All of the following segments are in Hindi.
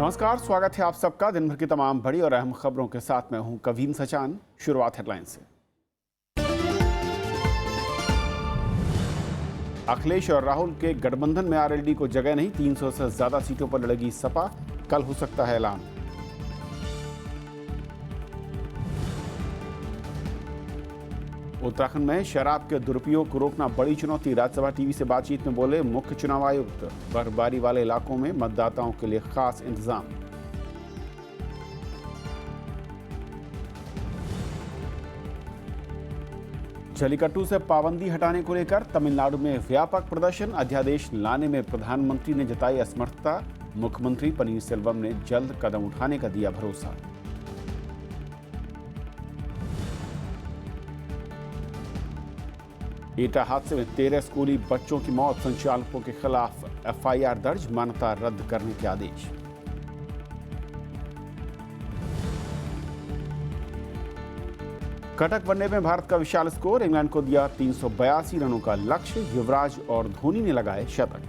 नमस्कार, स्वागत है आप सबका दिन भर की तमाम बड़ी और अहम खबरों के साथ मैं हूं कवीन सचान। शुरुआत हेडलाइन से। अखिलेश और राहुल के गठबंधन में आरएलडी को जगह नहीं, 300 से ज्यादा सीटों पर लड़ेगी सपा, कल हो सकता है ऐलान। उत्तराखंड में शराब के दुरुपयोग को रोकना बड़ी चुनौती, राज्यसभा टीवी से बातचीत में बोले मुख्य चुनाव आयुक्त। बर्फबारी वाले इलाकों में मतदाताओं के लिए खास इंतजाम। जलीकट्टू से पाबंदी हटाने को लेकर तमिलनाडु में व्यापक प्रदर्शन, अध्यादेश लाने में प्रधानमंत्री ने जताई असमर्थता। मुख्यमंत्री पनीरसेल्वम ने जल्द कदम उठाने का दिया भरोसा। एटा हादसे में 13 स्कूली बच्चों की मौत, संचालकों के खिलाफ एफआईआर दर्ज, मान्यता रद्द करने के आदेश। कटक वनडे में भारत का विशाल स्कोर, इंग्लैंड को दिया 382 रनों का लक्ष्य, युवराज और धोनी ने लगाए शतक।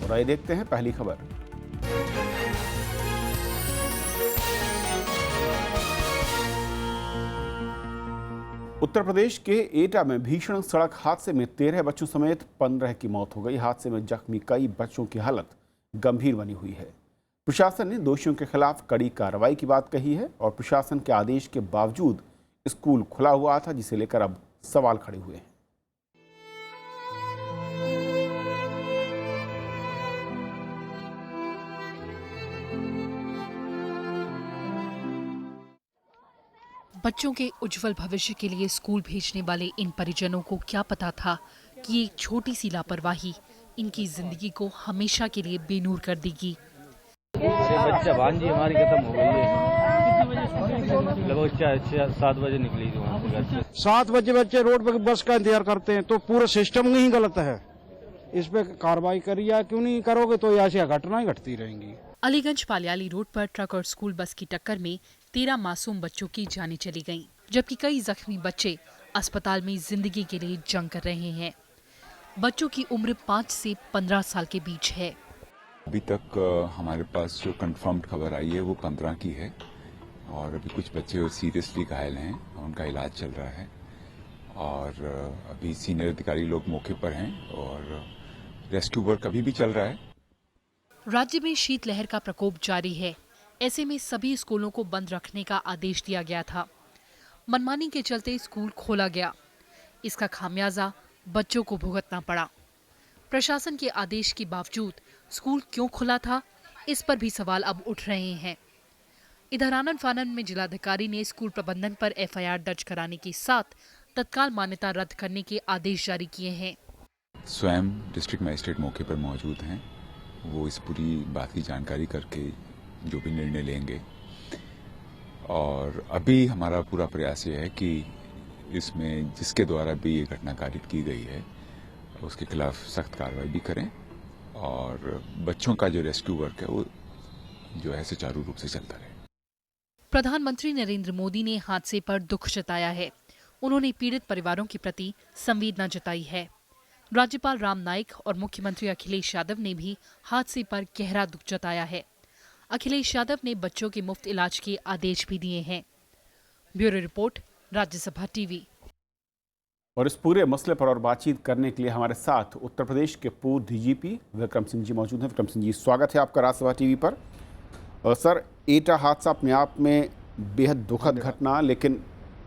और आइए देखते हैं पहली खबर। उत्तर प्रदेश के एटा में भीषण सड़क हादसे में 13 बच्चों समेत 15 की मौत हो गई। हादसे में जख्मी कई बच्चों की हालत गंभीर बनी हुई है। प्रशासन ने दोषियों के खिलाफ कड़ी कार्रवाई की बात कही है और प्रशासन के आदेश के बावजूद स्कूल खुला हुआ था, जिसे लेकर अब सवाल खड़े हुए हैं। बच्चों के उज्जवल भविष्य के लिए स्कूल भेजने वाले इन परिजनों को क्या पता था कि एक छोटी सी लापरवाही इनकी जिंदगी को हमेशा के लिए बेनूर कर देगी। बच्चा भांजी हमारी खत्म हो गई है। लगभग 7 बजे निकली थी वहाँ से घर से। 7 बजे बच्चे रोड पर बस का इंतजार करते हैं, तो पूरा सिस्टम ही गलत है। इस पे कार्रवाई करिए, या क्यों नहीं करोगे तो ऐसी घटनाएं घटती रहेंगी। अलीगंज पालियाली रोड पर ट्रक और स्कूल बस की टक्कर में 13 मासूम बच्चों की जानें चली गईं, जबकि कई जख्मी बच्चे अस्पताल में जिंदगी के लिए जंग कर रहे हैं। बच्चों की उम्र 5 से 15 साल के बीच है। अभी तक हमारे पास जो कंफर्म्ड खबर आई है वो 15 की है और अभी कुछ बच्चे सीरियसली घायल हैं, उनका इलाज चल रहा है और अभी सीनियर अधिकारी लोग मौके पर हैं और रेस्क्यू वर्क अभी भी चल रहा है। राज्य में शीतलहर का प्रकोप जारी है। ऐसे में सभी स्कूलों को बंद रखने का आदेश दिया गया था। मनमानी के चलते स्कूल खोला गया। इसका खामियाजा बच्चों को भुगतना पड़ा। प्रशासन के आदेश के बावजूद स्कूल क्यों खुला था, इस पर भी सवाल अब उठ रहे हैं। इधर आनन फानन में जिलाधिकारी ने स्कूल प्रबंधन पर एफआईआर दर्ज कराने के साथ तत्काल मान्यता रद्द करने के आदेश जारी किए हैं। स्वयं डिस्ट्रिक्ट मजिस्ट्रेट मौके पर मौजूद हैं, वो इस पूरी बात की जानकारी करके जो भी निर्णय लेंगे और अभी हमारा पूरा प्रयास ये है कि इसमें जिसके द्वारा भी ये घटना कारित की गई है उसके खिलाफ सख्त कार्रवाई भी करें और बच्चों का जो रेस्क्यू वर्क है वो जो है सुचारू रूप से चलता रहे। प्रधानमंत्री नरेंद्र मोदी ने हादसे पर दुख जताया है। उन्होंने पीड़ित परिवारों के प्रति संवेदना जताई है। राज्यपाल राम नाईक और मुख्यमंत्री अखिलेश यादव ने भी हादसे पर गहरा दुख जताया है। अखिलेश यादव ने बच्चों के मुफ्त इलाज के आदेश भी दिए हैं। Bureau report, Rajya Sabha TV. और इस पूरे मसले पर और बातचीत करने के लिए हमारे साथ उत्तर प्रदेश के पूर्व डीजीपी विक्रम सिंह जी मौजूद हैं। विक्रम सिंह जी, स्वागत है आपका राज्यसभा टीवी पर। सर, एटा हादसा अपने आप में बेहद दुखद घटना, लेकिन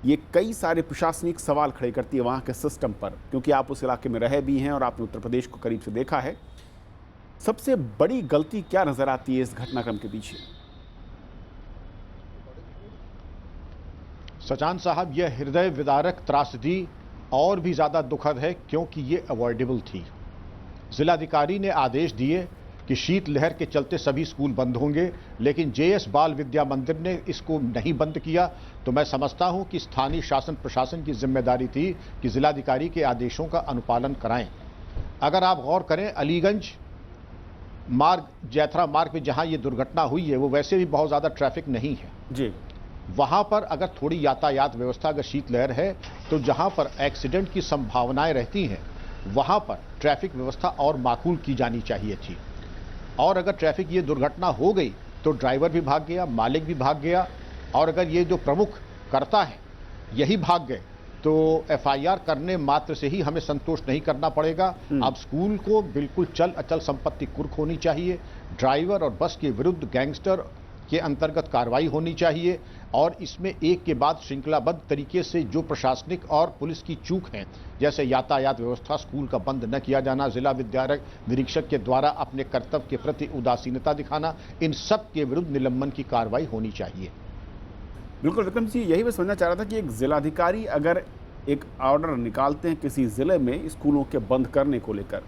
ये कई सारे प्रशासनिक सवाल खड़े करती है वहाँ के सिस्टम पर, क्योंकि आप उस इलाके में रहे भी हैं और आपने उत्तर प्रदेश को करीब से देखा है। सबसे बड़ी गलती क्या नजर आती है इस घटनाक्रम के पीछे? सचान साहब, यह हृदय विदारक त्रासदी और भी ज़्यादा दुखद है क्योंकि ये अवॉइडेबल थी। जिलाधिकारी ने आदेश दिए कि शीतलहर के चलते सभी स्कूल बंद होंगे, लेकिन जेएस बाल विद्या मंदिर ने इसको नहीं बंद किया। तो मैं समझता हूं कि स्थानीय शासन प्रशासन की जिम्मेदारी थी कि जिलाधिकारी के आदेशों का अनुपालन कराएं। अगर आप गौर करें, अलीगंज मार्ग, जैथरा मार्ग पे जहां ये दुर्घटना हुई है वो वैसे भी बहुत ज़्यादा ट्रैफिक नहीं है जी, वहां पर अगर थोड़ी यातायात व्यवस्था, अगर शीतलहर है तो जहां पर एक्सीडेंट की संभावनाएं रहती हैं वहां पर ट्रैफिक व्यवस्था और माकूल की जानी चाहिए थी। और अगर ट्रैफिक ये दुर्घटना हो गई तो ड्राइवर भी भाग गया, मालिक भी भाग गया, और अगर ये जो प्रमुख कर्ता है यही भाग गए तो एफआईआर करने मात्र से ही हमें संतोष नहीं करना पड़ेगा। अब स्कूल को बिल्कुल चल अचल संपत्ति कुर्क होनी चाहिए, ड्राइवर और बस के विरुद्ध गैंगस्टर के अंतर्गत कार्रवाई होनी चाहिए, और इसमें एक के बाद श्रृंखलाबद्ध तरीके से जो प्रशासनिक और पुलिस की चूक है, जैसे यातायात व्यवस्था, स्कूल का बंद न किया जाना, जिला विद्यालय निरीक्षक के द्वारा अपने कर्तव्य के प्रति उदासीनता दिखाना, इन सब के विरुद्ध निलंबन की कार्रवाई होनी चाहिए। बिल्कुल विक्रम जी, यही मैं समझना चाह रहा था कि एक जिलाधिकारी अगर एक ऑर्डर निकालते हैं किसी ज़िले में स्कूलों के बंद करने को लेकर,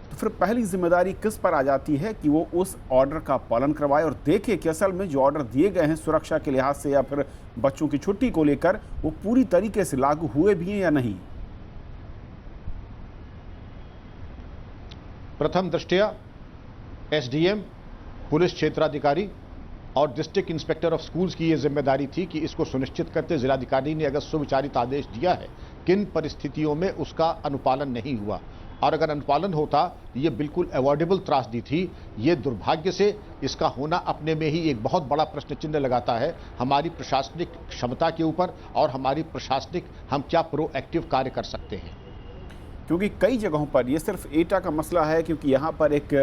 तो फिर पहली जिम्मेदारी किस पर आ जाती है कि वो उस ऑर्डर का पालन करवाए और देखे कि असल में जो ऑर्डर दिए गए हैं सुरक्षा के लिहाज से या फिर बच्चों की छुट्टी को लेकर वो पूरी तरीके से लागू हुए भी हैं या नहीं। प्रथम दृष्टया एसडीएम, पुलिस क्षेत्राधिकारी और डिस्ट्रिक्ट इंस्पेक्टर ऑफ स्कूल्स की यह जिम्मेदारी थी कि इसको सुनिश्चित करते जिलाधिकारी ने अगर सुविचारित आदेश दिया है, किन परिस्थितियों में उसका अनुपालन नहीं हुआ, और अगर अनुपालन होता ये बिल्कुल अवॉइडेबल त्रासदी थी। ये दुर्भाग्य से इसका होना अपने में ही एक बहुत बड़ा प्रश्न चिन्ह लगाता है हमारी प्रशासनिक क्षमता के ऊपर और हमारी प्रशासनिक हम क्या प्रोएक्टिव कार्य कर सकते हैं। क्योंकि कई जगहों पर ये सिर्फ एटा का मसला है, क्योंकि यहाँ पर एक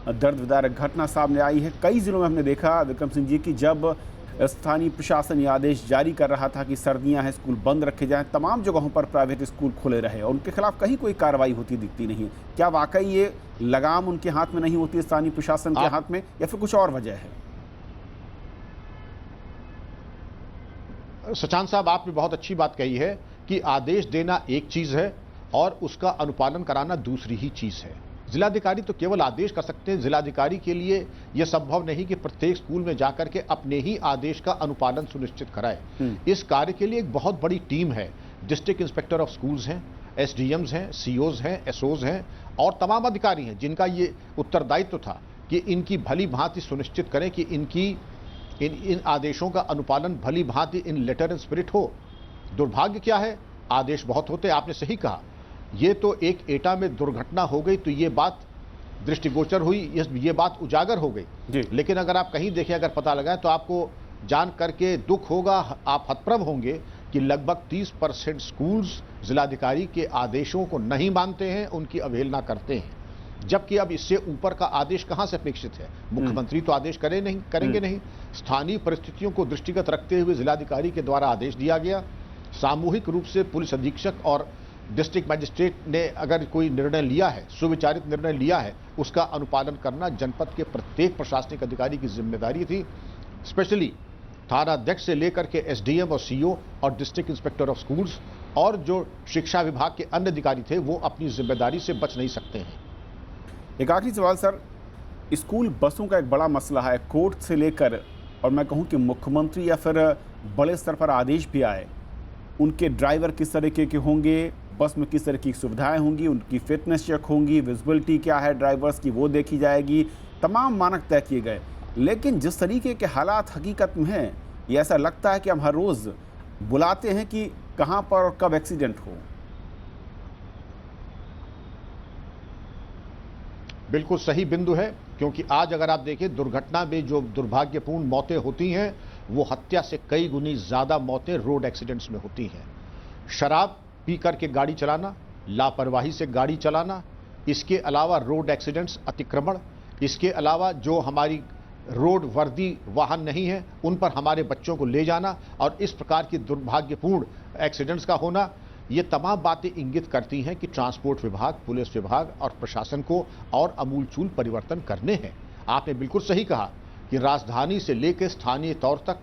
दर्द विदारक घटना सामने आई है। कई जिलों में हमने देखा विक्रम सिंह जी की जब स्थानीय प्रशासन ये आदेश जारी कर रहा था कि सर्दियां हैं, स्कूल बंद रखे जाएं, तमाम जगहों पर प्राइवेट स्कूल खुले रहे और उनके खिलाफ कहीं कोई कार्रवाई होती दिखती नहीं है। क्या वाकई ये लगाम उनके हाथ में नहीं होती, स्थानीय प्रशासन के हाथ में, या फिर कुछ और वजह है? सचान साहब, आपने बहुत अच्छी बात कही है कि आदेश देना एक चीज है और उसका अनुपालन कराना दूसरी ही चीज है। जिलाधिकारी तो केवल आदेश कर सकते हैं। जिलाधिकारी के लिए यह संभव नहीं कि प्रत्येक स्कूल में जाकर के अपने ही आदेश का अनुपालन सुनिश्चित कराए। इस कार्य के लिए एक बहुत बड़ी टीम है। डिस्ट्रिक्ट इंस्पेक्टर ऑफ स्कूल्स हैं, एसडीएम्स हैं, सीओज हैं, एसओज हैं और तमाम अधिकारी हैं जिनका ये उत्तरदायित्व था कि इनकी भली भांति सुनिश्चित करें कि इन आदेशों का अनुपालन भली भांति इन लेटर एंड स्पिरिट हो। दुर्भाग्य क्या है, आदेश बहुत होते, आपने सही कहा। ये तो एक एटा में दुर्घटना हो गई तो ये बात दृष्टिगोचर हुई, ये बात उजागर हो गई। लेकिन अगर आप कहीं देखें, अगर पता लगाएं तो आपको जान करके दुख होगा, आप हतप्रभ होंगे कि लगभग 30% स्कूल्स जिलाधिकारी के आदेशों को नहीं मानते हैं, उनकी अवहेलना करते हैं। जबकि अब इससे ऊपर का आदेश कहां से अपेक्षित है? मुख्यमंत्री तो आदेश करेंगे नहीं। स्थानीय परिस्थितियों को दृष्टिगत रखते हुए जिलाधिकारी के द्वारा आदेश दिया गया। सामूहिक रूप से पुलिस अधीक्षक और डिस्ट्रिक्ट मजिस्ट्रेट ने अगर कोई निर्णय लिया है, सुविचारित निर्णय लिया है, उसका अनुपालन करना जनपद के प्रत्येक प्रशासनिक अधिकारी की जिम्मेदारी थी। स्पेशली थानाध्यक्ष से लेकर के एसडीएम और सीओ और डिस्ट्रिक्ट इंस्पेक्टर ऑफ स्कूल्स और जो शिक्षा विभाग के अन्य अधिकारी थे वो अपनी जिम्मेदारी से बच नहीं सकते हैं। एक आखिरी सवाल सर, स्कूल बसों का एक बड़ा मसला है, कोर्ट से लेकर और मैं कहूँ कि मुख्यमंत्री या फिर बड़े स्तर पर आदेश भी आए, उनके ड्राइवर किस तरीके के होंगे, बस में किस तरह की सुविधाएं होंगी, उनकी फिटनेस चेक होंगी, विजिबिलिटी क्या है ड्राइवर्स की वो देखी जाएगी, तमाम मानक तय किए गए। लेकिन जिस तरीके के हालात हकीकत में हैं, ये ऐसा लगता है कि हम हर रोज़ बुलाते हैं कि कहाँ पर और कब एक्सीडेंट हो। बिल्कुल सही बिंदु है, क्योंकि आज अगर आप देखें दुर्घटना में जो दुर्भाग्यपूर्ण मौतें होती हैं वो हत्या से कई गुनी ज़्यादा मौतें रोड एक्सीडेंट्स में होती हैं। शराब पी करके गाड़ी चलाना, लापरवाही से गाड़ी चलाना, इसके अलावा रोड एक्सीडेंट्स, अतिक्रमण, इसके अलावा जो हमारी रोड वर्दी वाहन नहीं है उन पर हमारे बच्चों को ले जाना और इस प्रकार की दुर्भाग्यपूर्ण एक्सीडेंट्स का होना, ये तमाम बातें इंगित करती हैं कि ट्रांसपोर्ट विभाग, पुलिस विभाग और प्रशासन को और अमूलचूल परिवर्तन करने हैं। आपने बिल्कुल सही कहा कि राजधानी से लेकर स्थानीय तौर तक,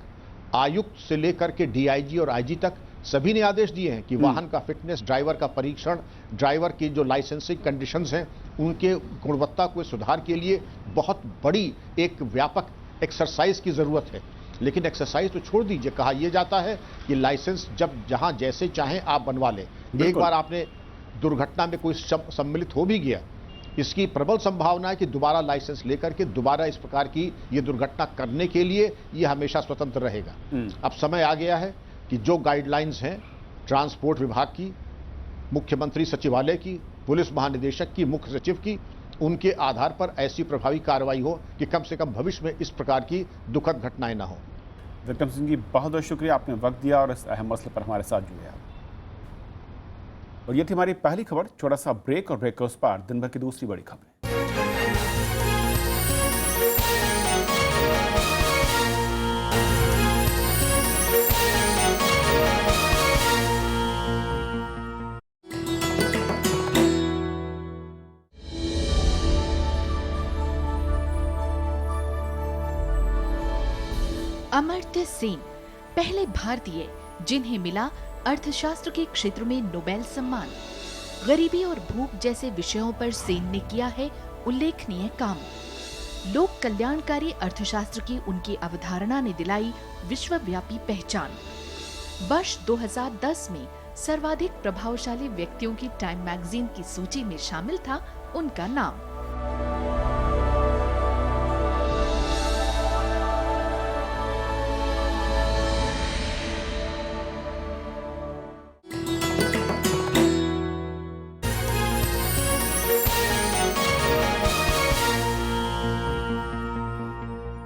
आयुक्त से लेकर के डीआईजी और आईजी तक सभी ने आदेश दिए हैं कि वाहन का फिटनेस, ड्राइवर का परीक्षण, ड्राइवर की जो लाइसेंसिंग कंडीशंस हैं उनके गुणवत्ता को सुधार के लिए बहुत बड़ी एक व्यापक एक्सरसाइज की ज़रूरत है। लेकिन एक्सरसाइज तो छोड़ दीजिए, कहा यह जाता है कि लाइसेंस जब जहां जैसे चाहें आप बनवा लें। एक बार आपने दुर्घटना में कोई सम्मिलित हो भी गया इसकी प्रबल संभावना है कि दोबारा लाइसेंस लेकर के दोबारा इस प्रकार की ये दुर्घटना करने के लिए ये हमेशा स्वतंत्र रहेगा। अब समय आ गया है कि जो गाइडलाइंस हैं ट्रांसपोर्ट विभाग की, मुख्यमंत्री सचिवालय की, पुलिस महानिदेशक की, मुख्य सचिव की, उनके आधार पर ऐसी प्रभावी कार्रवाई हो कि कम से कम भविष्य में इस प्रकार की दुखद घटनाएं ना हो। विक्रम सिंह जी, बहुत बहुत शुक्रिया, आपने वक्त दिया और इस अहम मसले पर हमारे साथ जुड़े आप। और ये थी हमारी पहली खबर। छोटा सा ब्रेक और ब्रेक के उस पार दिन भर की दूसरी बड़ी खबरें। अमर्त्य सेन पहले भारतीय जिन्हें मिला अर्थशास्त्र के क्षेत्र में नोबेल सम्मान। गरीबी और भूख जैसे विषयों पर सेन ने किया है उल्लेखनीय काम। लोक कल्याणकारी अर्थशास्त्र की उनकी अवधारणा ने दिलाई विश्वव्यापी पहचान। वर्ष 2010 में सर्वाधिक प्रभावशाली व्यक्तियों की टाइम मैगजीन की सूची में शामिल था उनका नाम।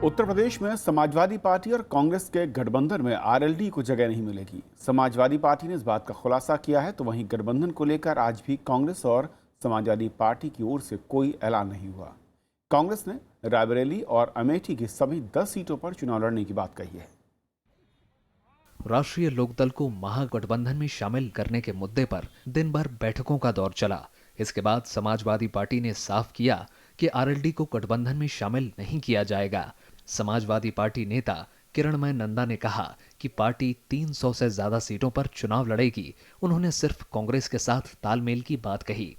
उत्तर प्रदेश में समाजवादी पार्टी और कांग्रेस के गठबंधन में आरएलडी को जगह नहीं मिलेगी। समाजवादी पार्टी ने इस बात का खुलासा किया है, तो वहीं गठबंधन को लेकर आज भी कांग्रेस और समाजवादी पार्टी की ओर से कोई ऐलान नहीं हुआ। कांग्रेस ने रायबरेली और अमेठी की सभी 10 सीटों पर चुनाव लड़ने की बात कही है। राष्ट्रीय लोकदल को महागठबंधन में शामिल करने के मुद्दे पर दिन भर बैठकों का दौर चला। इसके बाद समाजवादी पार्टी ने साफ किया कि आरएलडी को गठबंधन में शामिल नहीं किया जाएगा। समाजवादी पार्टी नेता किरणमय नंदा ने कहा कि पार्टी 300 से ज्यादा सीटों पर चुनाव लड़ेगी। उन्होंने सिर्फ कांग्रेस के साथ तालमेल की बात कही।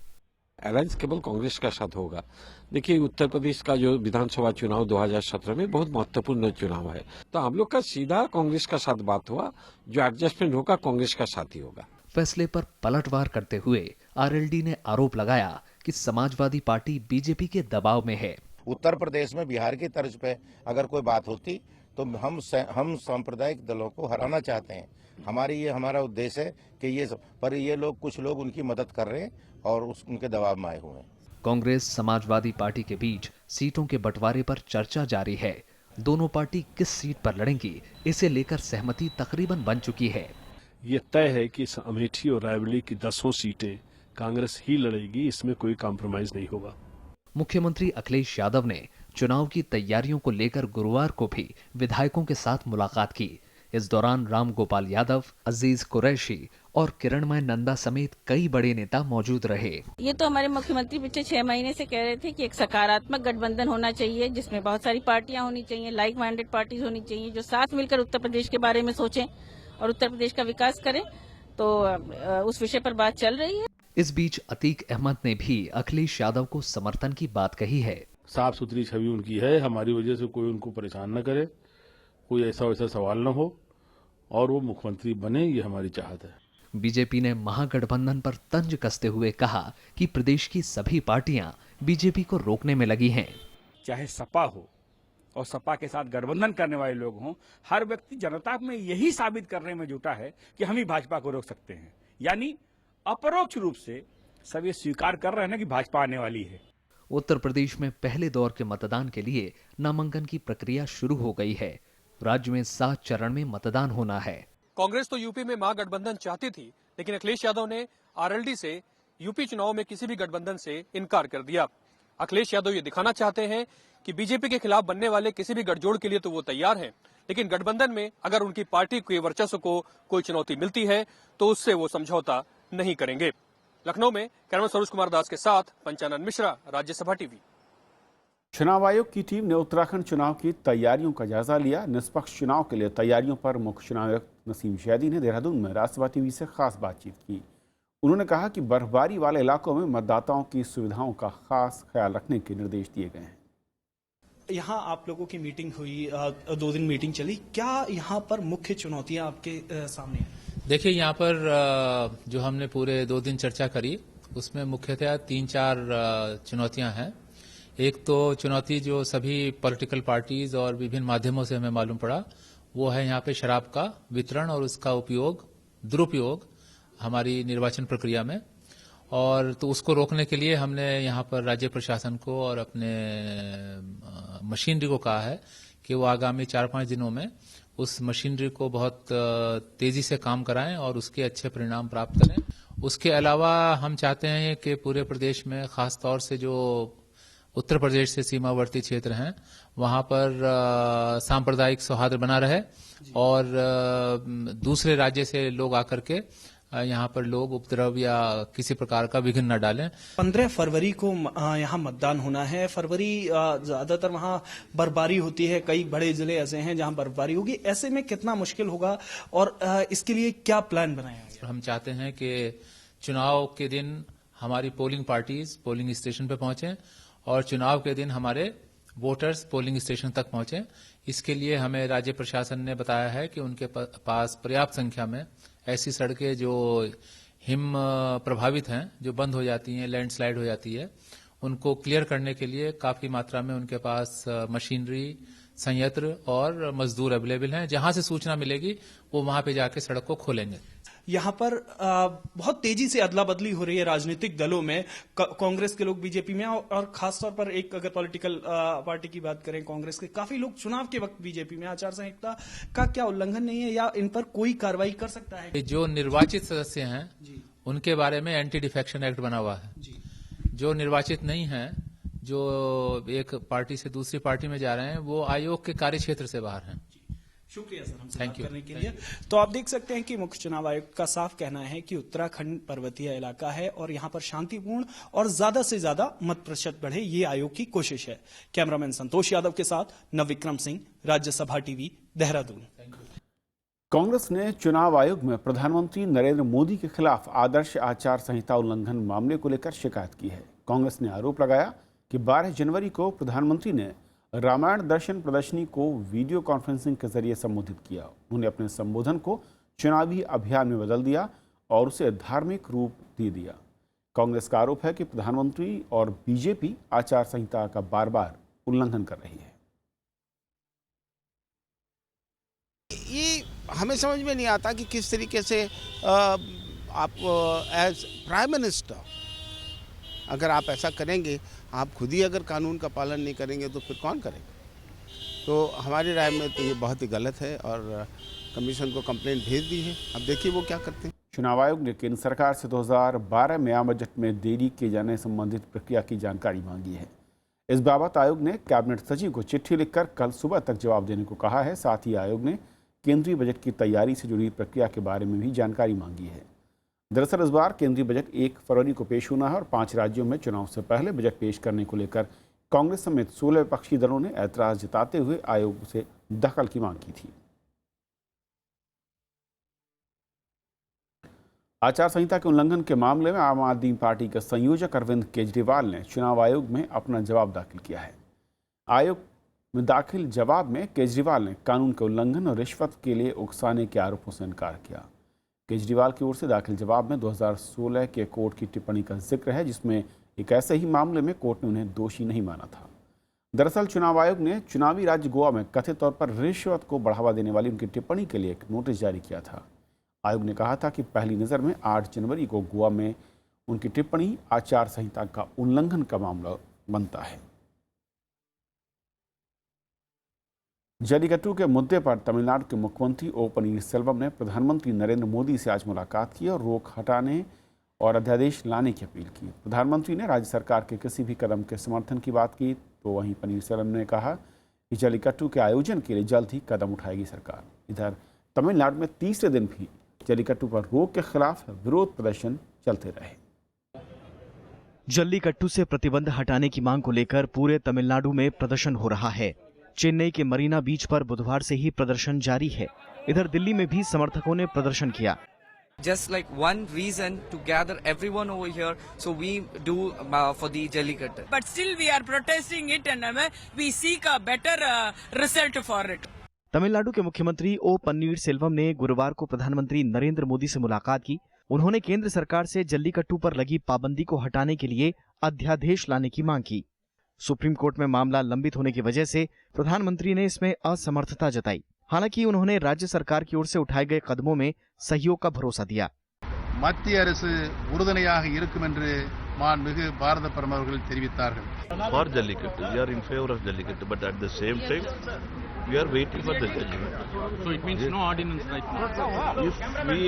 अलायंस केवल कांग्रेस का साथ होगा। देखिए, उत्तर प्रदेश का जो विधानसभा चुनाव 2017 में बहुत महत्वपूर्ण चुनाव है, तो हम लोग का सीधा कांग्रेस का साथ बात हुआ। जो एडजस्टमेंट होगा कांग्रेस का साथ ही होगा। फैसले पर पलटवार करते हुए आरएलडी ने आरोप लगाया कि समाजवादी पार्टी बीजेपी के दबाव में है। उत्तर प्रदेश में बिहार की तर्ज पे अगर कोई बात होती तो हम सांप्रदायिक दलों को हराना चाहते हैं। हमारा उद्देश्य है कि ये लोग कुछ लोग उनकी मदद कर रहे हैं और उनके दबाव में आए हुए हैं। कांग्रेस समाजवादी पार्टी के बीच सीटों के बंटवारे पर चर्चा जारी है। दोनों पार्टी किस सीट पर लड़ेंगी, इसे लेकर सहमति तकरीबन बन चुकी है। ये तय है कि अमेठी और रायबरेली की 10 सीटें कांग्रेस ही लड़ेगी, इसमें कोई कॉम्प्रोमाइज नहीं होगा। मुख्यमंत्री अखिलेश यादव ने चुनाव की तैयारियों को लेकर गुरुवार को भी विधायकों के साथ मुलाकात की। इस दौरान राम गोपाल यादव, अजीज कुरैशी और किरणमय नंदा समेत कई बड़े नेता मौजूद रहे। ये तो हमारे मुख्यमंत्री पिछले 6 महीने से कह रहे थे कि एक सकारात्मक गठबंधन होना चाहिए, जिसमें बहुत सारी पार्टियां होनी चाहिए, लाइक माइंडेड पार्टीज होनी चाहिए, जो साथ मिलकर उत्तर प्रदेश के बारे में सोचें और उत्तर प्रदेश का विकास करें। तो उस विषय पर बात चल रही है। इस बीच अतीक अहमद ने भी अखिलेश यादव को समर्थन की बात कही है। साफ सुथरी छवि उनकी है, हमारी वजह से कोई उनको परेशान न करे, कोई ऐसा वैसा सवाल न हो और वो मुख्यमंत्री बने, ये हमारी चाहत है। बीजेपी ने महागठबंधन पर तंज कसते हुए कहा कि प्रदेश की सभी पार्टियां बीजेपी को रोकने में लगी हैं। चाहे सपा हो और सपा के साथ गठबंधन करने वाले लोग हों, हर व्यक्ति जनता में यही साबित करने में जुटा है कि हम ही भाजपा को रोक सकते हैं। यानी अपरोक्ष रूप से सब ये स्वीकार कर रहे हैं ना कि भाजपा आने वाली है। उत्तर प्रदेश में पहले दौर के मतदान के लिए नामांकन की प्रक्रिया शुरू हो गई है। राज्य में 7 चरण में मतदान होना है। कांग्रेस तो यूपी में महागठबंधन चाहती थी, लेकिन अखिलेश यादव ने आरएलडी से यूपी चुनाव में किसी भी गठबंधन से इनकार कर दिया। अखिलेश यादव ये दिखाना चाहते हैं कि बीजेपी के खिलाफ बनने वाले किसी भी गठजोड़ के लिए तो वो तैयार हैं, लेकिन गठबंधन में अगर उनकी पार्टी के वर्चस्व को कोई चुनौती मिलती है तो उससे वो समझौता नहीं करेंगे। लखनऊ में कैमरा सरोज कुमार दास के साथ पंचानन मिश्रा, राज्यसभा टीवी। चुनाव आयोग की टीम ने उत्तराखंड चुनाव की तैयारियों का जायजा लिया। निष्पक्ष चुनाव के लिए तैयारियों पर मुख्य चुनाव आयुक्त नसीम जैदी ने देहरादून में राज्यसभा टीवी से खास बातचीत की। उन्होंने कहा कि बर्फबारी वाले इलाकों में मतदाताओं की सुविधाओं का खास ख्याल रखने के निर्देश दिए गए हैं। यहाँ आप लोगों की मीटिंग हुई, 2 दिन मीटिंग चली, क्या यहाँ पर मुख्य चुनौतियाँ आपके सामने हैं? देखिए, यहाँ पर जो हमने पूरे 2 दिन चर्चा करी उसमें मुख्यतः 3-4 चुनौतियां हैं। एक तो चुनौती जो सभी पॉलिटिकल पार्टीज और विभिन्न माध्यमों से हमें मालूम पड़ा, वो है यहाँ पे शराब का वितरण और उसका दुरुपयोग हमारी निर्वाचन प्रक्रिया में। और तो उसको रोकने के लिए हमने यहाँ पर राज्य प्रशासन को और अपने मशीनरी को कहा है कि वो आगामी 4-5 दिनों में उस मशीनरी को बहुत तेजी से काम कराएं और उसके अच्छे परिणाम प्राप्त करें। उसके अलावा हम चाहते हैं कि पूरे प्रदेश में खास तौर से जो उत्तर प्रदेश से सीमावर्ती क्षेत्र हैं वहां पर सांप्रदायिक सौहार्द बना रहे और दूसरे राज्य से लोग आकर के यहाँ पर लोग उपद्रव या किसी प्रकार का विघ्न न डालें। 15 फरवरी को यहाँ मतदान होना है। फरवरी ज्यादातर वहाँ बर्फबारी होती है, कई बड़े जिले ऐसे हैं जहाँ बर्फबारी होगी। ऐसे में कितना मुश्किल होगा और इसके लिए क्या प्लान बनाया गया? हम चाहते हैं कि चुनाव के दिन हमारी पोलिंग पार्टीज पोलिंग स्टेशन पे पहुंचे और चुनाव के दिन हमारे वोटर्स पोलिंग स्टेशन तक पहुंचे। इसके लिए हमें राज्य प्रशासन ने बताया है कि उनके पास पर्याप्त संख्या में ऐसी सड़कें जो हिम प्रभावित हैं, जो बंद हो जाती हैं, लैंडस्लाइड हो जाती है, उनको क्लियर करने के लिए काफी मात्रा में उनके पास मशीनरी, संयंत्र और मजदूर अवेलेबल हैं। जहां से सूचना मिलेगी वो वहां पे जाके सड़क को खोलेंगे। यहाँ पर बहुत तेजी से अदला बदली हो रही है राजनीतिक दलों में। कांग्रेस के लोग बीजेपी में और खासतौर पर एक अगर पॉलिटिकल पार्टी की बात करें कांग्रेस के काफी लोग चुनाव के वक्त बीजेपी में। आचार संहिता का क्या उल्लंघन नहीं है या इन पर कोई कार्रवाई कर सकता है? जो निर्वाचित सदस्य हैं उनके बारे में एंटी डिफेक्शन एक्ट बना हुआ है। जो निर्वाचित नहीं है, जो एक पार्टी से दूसरी पार्टी में जा रहे हैं, वो आयोग के कार्यक्षेत्र से बाहर हैं। शुक्रिया सर हमसे बात करने के लिए। तो आप देख सकते हैं कि मुख्य चुनाव आयुक्त का साफ कहना है कि उत्तराखंड पर्वतीय इलाका है और यहाँ पर शांतिपूर्ण और ज्यादा से ज्यादा मत प्रतिशत बढ़े, ये आयोग की कोशिश है। कैमरामैन संतोष यादव के साथ नवविक्रम सिंह, राज्यसभा टीवी, देहरादून। कांग्रेस ने चुनाव आयोग में प्रधानमंत्री नरेंद्र मोदी के खिलाफ आदर्श आचार संहिता उल्लंघन मामले को लेकर शिकायत की है। कांग्रेस ने आरोप लगाया कि 12 जनवरी को प्रधानमंत्री ने रामायण दर्शन प्रदर्शनी को वीडियो कॉन्फ्रेंसिंग के जरिए संबोधित किया। उन्होंने अपने संबोधन को चुनावी अभियान में बदल दिया और उसे धार्मिक रूप दे दिया। कांग्रेस का आरोप है कि प्रधानमंत्री और बीजेपी आचार संहिता का बार बार उल्लंघन कर रही है। ये हमें समझ में नहीं आता कि किस तरीके से आप एज प्राइम मिनिस्टर अगर आप ऐसा करेंगे, आप खुद ही अगर कानून का पालन नहीं करेंगे तो फिर कौन करेगा? तो हमारी राय में तो ये बहुत ही गलत है और कमीशन को कंप्लेंट भेज दी है। अब देखिए वो क्या करते हैं। चुनाव आयोग ने केंद्र सरकार से 2012 में आम बजट में देरी किए जाने संबंधित प्रक्रिया की जानकारी मांगी है। इस बाबत आयोग ने कैबिनेट सचिव को चिट्ठी लिखकर कल सुबह तक जवाब देने को कहा है। साथ ही आयोग ने केंद्रीय बजट की तैयारी से जुड़ी प्रक्रिया के बारे में भी जानकारी मांगी है। दरअसल इस बार केंद्रीय बजट 1 फरवरी को पेश होना है और 5 राज्यों में चुनाव से पहले बजट पेश करने को लेकर कांग्रेस समेत 16 विपक्षी दलों ने ऐतराज जताते हुए आयोग से दखल की मांग की थी। आचार संहिता के उल्लंघन के मामले में आम आदमी पार्टी के संयोजक अरविंद केजरीवाल ने चुनाव आयोग में अपना जवाब दाखिल किया है। आयोग में दाखिल जवाब में केजरीवाल ने कानून के उल्लंघन और रिश्वत के लिए उकसाने के आरोपों से इनकार किया। केजरीवाल की ओर से दाखिल जवाब में 2016 के कोर्ट की टिप्पणी का जिक्र है, जिसमें एक ऐसे ही मामले में कोर्ट ने उन्हें दोषी नहीं माना था। दरअसल चुनाव आयोग ने चुनावी राज्य गोवा में कथित तौर पर रिश्वत को बढ़ावा देने वाली उनकी टिप्पणी के लिए एक नोटिस जारी किया था। आयोग ने कहा था कि पहली नज़र में 8 जनवरी को गोवा में उनकी टिप्पणी आचार संहिता का उल्लंघन का मामला बनता है। जल्लीकट्टू के मुद्दे पर तमिलनाडु के मुख्यमंत्री ओ पनीरसेल्वम ने प्रधानमंत्री नरेंद्र मोदी से आज मुलाकात की और रोक हटाने और अध्यादेश लाने की अपील की। प्रधानमंत्री ने राज्य सरकार के किसी भी कदम के समर्थन की बात की, तो वहीं पनीरसेल्वम ने कहा कि जल्लीकट्टू के आयोजन के लिए जल्द ही कदम उठाएगी सरकार। इधर तमिलनाडु में तीसरे दिन भी जल्लीकट्टू पर रोक के खिलाफ विरोध प्रदर्शन चलते रहे। जल्लीकट्टू से प्रतिबंध हटाने की मांग को लेकर पूरे तमिलनाडु में प्रदर्शन हो रहा है। चेन्नई के मरीना बीच पर बुधवार से ही प्रदर्शन जारी है। इधर दिल्ली में भी समर्थकों ने प्रदर्शन किया। Just like one reason to gather everyone over here, so we do for the Jallikattu. But still we are protesting it and we seek a better result for it. Tamil Nadu के मुख्यमंत्री ओ पन्नीरसेल्वम ने गुरुवार को प्रधानमंत्री नरेंद्र मोदी से मुलाकात की उन्होंने केंद्र सरकार से जल्लीकट्टू पर लगी पाबंदी को हटाने के लिए अध्यादेश लाने की मांग की। सुप्रीम कोर्ट में मामला लंबित होने की वजह से प्रधानमंत्री ने इसमें असमर्थता जताई। हालांकि उन्होंने राज्य सरकार की ओर से उठाए गए कदमों में सहयोग का भरोसा दिया। மத்திய அரசு உறுதுணையாக இருக்கும் என்று மாண்புமிகு பாரத பிரதமர் அவர்கள் தெரிவித்தார்கள். For Jallikattu, we are in favor of Jallikattu, but at the same time, we are waiting for the judgment. So it means no ordinance right now. If we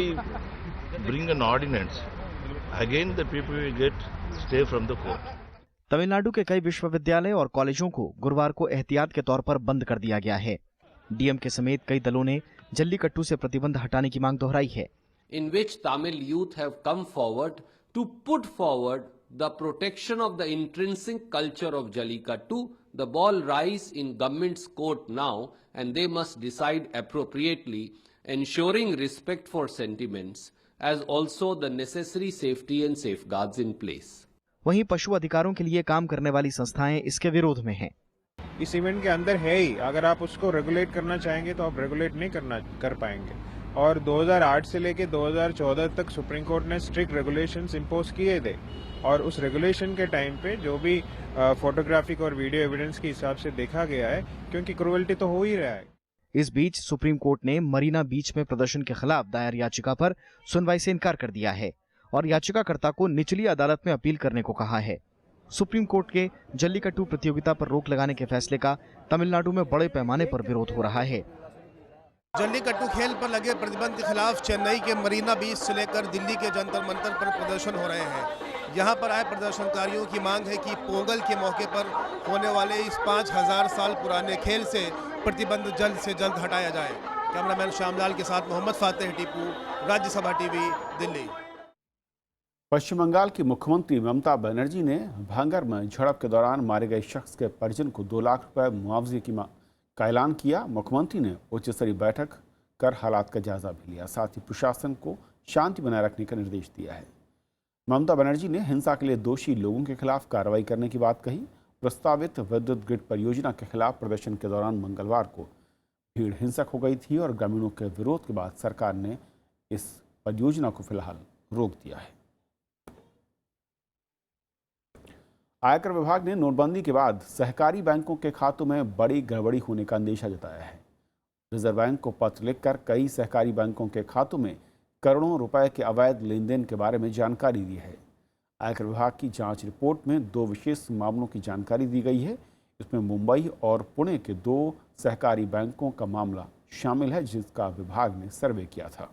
bring an ordinance, again the people will get stay from the court. Tamil Nadu के कई विश्वविद्यालय और कॉलेजों को गुरुवार को एहतियात के तौर पर बंद कर दिया गया है। डीएमके समेत कई दलों ने जल्लीकट्टू से प्रतिबंध हटाने की मांग दोहराई है। In which Tamil youth have come forward to put forward the protection of the intrinsic culture of Jallikattu. The ball lies in government's court now, and they must decide appropriately, ensuring respect for sentiments as also the necessary safety and safeguards in place. वहीं पशु अधिकारों के लिए काम करने वाली संस्थाएं इसके विरोध में हैं। इस इवेंट के अंदर है ही, अगर आप उसको रेगुलेट करना चाहेंगे तो आप रेगुलेट नहीं कर पाएंगे। और 2008 से लेके 2014 तक सुप्रीम कोर्ट ने स्ट्रिक्ट रेगुलेशंस इंपोज किए थे, और उस रेगुलेशन के टाइम पे जो भी फोटोग्राफिक और वीडियो एविडेंस के हिसाब से देखा गया है, क्योंकि क्रूएल्टी तो हो ही रहा है। इस बीच सुप्रीम कोर्ट ने मरीना बीच में प्रदर्शन के खिलाफ दायर याचिका पर सुनवाई से इनकार कर दिया है और याचिकाकर्ता को निचली अदालत में अपील करने को कहा है। सुप्रीम कोर्ट के जल्लीकट्टू प्रतियोगिता पर रोक लगाने के फैसले का तमिलनाडु में बड़े पैमाने पर विरोध हो रहा है। जल्लीकट्टू खेल पर लगे प्रतिबंध के खिलाफ चेन्नई के मरीना बीच से लेकर दिल्ली के जंतर मंतर पर प्रदर्शन हो रहे हैं। यहाँ पर आए प्रदर्शनकारियों की मांग है कि पोंगल के मौके पर होने वाले इस 5000 साल पुराने खेल से प्रतिबंध जल्द से जल्द हटाया जाए। कैमरामैन श्यामलाल के साथ मोहम्मद फातेह टीपू, राज्यसभा टीवी, दिल्ली। पश्चिम बंगाल की मुख्यमंत्री ममता बनर्जी ने भांगर में झड़प के दौरान मारे गए शख्स के परिजन को 2 लाख रुपए मुआवजे का ऐलान किया। मुख्यमंत्री ने उच्च स्तरीय बैठक कर हालात का जायजा भी लिया, साथ ही प्रशासन को शांति बनाए रखने का निर्देश दिया है। ममता बनर्जी ने हिंसा के लिए दोषी लोगों के खिलाफ कार्रवाई करने की बात कही। प्रस्तावित विद्युत ग्रिड परियोजना के खिलाफ प्रदर्शन के दौरान मंगलवार को भीड़ हिंसक हो गई थी और ग्रामीणों के विरोध के बाद सरकार ने इस परियोजना को फिलहाल रोक दिया है। आयकर विभाग ने नोटबंदी के बाद सहकारी बैंकों के खातों में बड़ी गड़बड़ी होने का अंदेशा जताया है। रिजर्व बैंक को पत्र लिखकर कई सहकारी बैंकों के खातों में करोड़ों रुपए के अवैध लेन देन के बारे में जानकारी दी है। आयकर विभाग की जांच रिपोर्ट में 2 विशेष मामलों की जानकारी दी गई है। इसमें मुंबई और पुणे के 2 सहकारी बैंकों का मामला शामिल है, जिसका विभाग ने सर्वे किया था।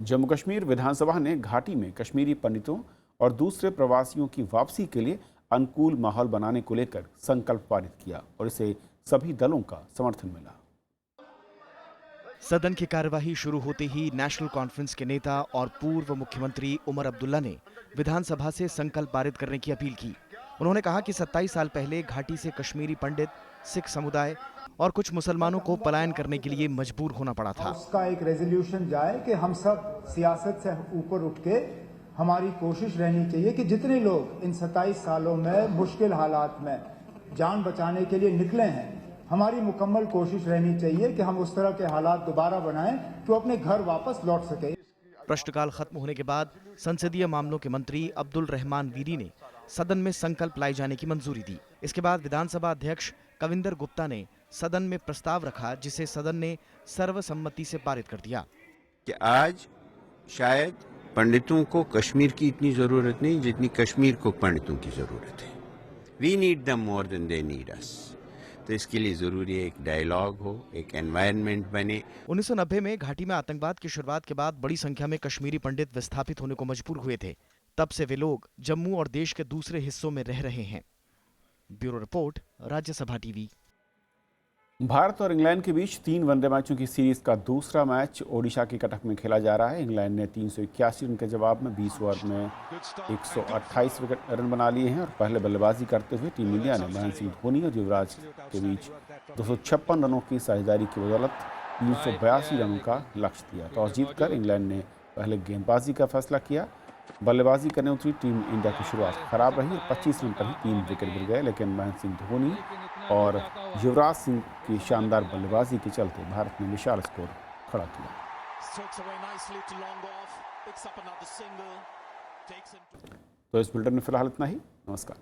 जम्मू कश्मीर विधानसभा ने घाटी में कश्मीरी पंडितों और दूसरे प्रवासियों की वापसी के लिए अनुकूल माहौल बनाने को लेकर संकल्प पारित किया और इसे सभी दलों का समर्थन मिला। सदन की कार्यवाही शुरू होते ही नेशनल कॉन्फ्रेंस के नेता और पूर्व मुख्यमंत्री उमर अब्दुल्ला ने विधानसभा से संकल्प पारित करने की अपील की। उन्होंने कहा कि 27 साल पहले घाटी से कश्मीरी पंडित, सिख समुदाय और कुछ मुसलमानों को पलायन करने के लिए मजबूर होना पड़ा था। उसका एक रेजोल्यूशन जाए कि हम सब सियासत से ऊपर उठ के हमारी कोशिश रहनी चाहिए कि जितने लोग इन 27 सालों में मुश्किल हालात में जान बचाने के लिए निकले हैं, हमारी मुकम्मल कोशिश रहनी चाहिए कि हम उस तरह के हालात दोबारा बनाएं कि वो अपने घर वापस लौट सके। प्रश्नकाल खत्म होने के बाद संसदीय मामलों के मंत्री अब्दुल रहमान वीरी ने सदन में संकल्प लाए जाने की मंजूरी दी। इसके बाद विधानसभा अध्यक्ष कविंदर गुप्ता ने सदन में प्रस्ताव रखा, जिसे सदन ने सर्वसम्मति से पारित कर दिया कि आज शायद पंडितों को कश्मीर की इतनी जरूरत नहीं जितनी कश्मीर को पंडितों की जरूरत है। We need them more than they need us. तो इसके लिए जरूरी है एक डायलॉग हो, एक एनवायरनमेंट बने। 1990 में घाटी में आतंकवाद की शुरुआत के बाद बड़ी संख्या में कश्मीरी पंडित विस्थापित होने को मजबूर हुए थे। तब से वे लोग जम्मू और देश के दूसरे हिस्सों में रह रहे हैं। Bureau report, Rajya Sabha TV. Bharat और इंग्लैंड के बीच 3 वनडे मैचों की सीरीज का दूसरा मैच ओडिशा के कटक में खेला जा रहा है। इंग्लैंड ने 381 रन के जवाब में 20 ओवर में 128 रन बना लिए हैं और पहले बल्लेबाजी करते हुए टीम इंडिया ने महेंद्र सिंह धोनी और युवराज के बीच 256 रनों की साझेदारी की बदौलत 382 रनों का लक्ष्य दिया। टॉस जीतकर इंग्लैंड ने पहले गेंदबाजी का फैसला किया। बल्लेबाजी करने उतरी टीम इंडिया की शुरुआत खराब रही। 25 रन पर ही 3 विकेट गिर गए, लेकिन महेंद्र सिंह धोनी और युवराज सिंह की शानदार बल्लेबाजी के चलते भारत ने विशाल स्कोर खड़ा किया। तो इस बुलेटिन में फिलहाल इतना ही। नमस्कार।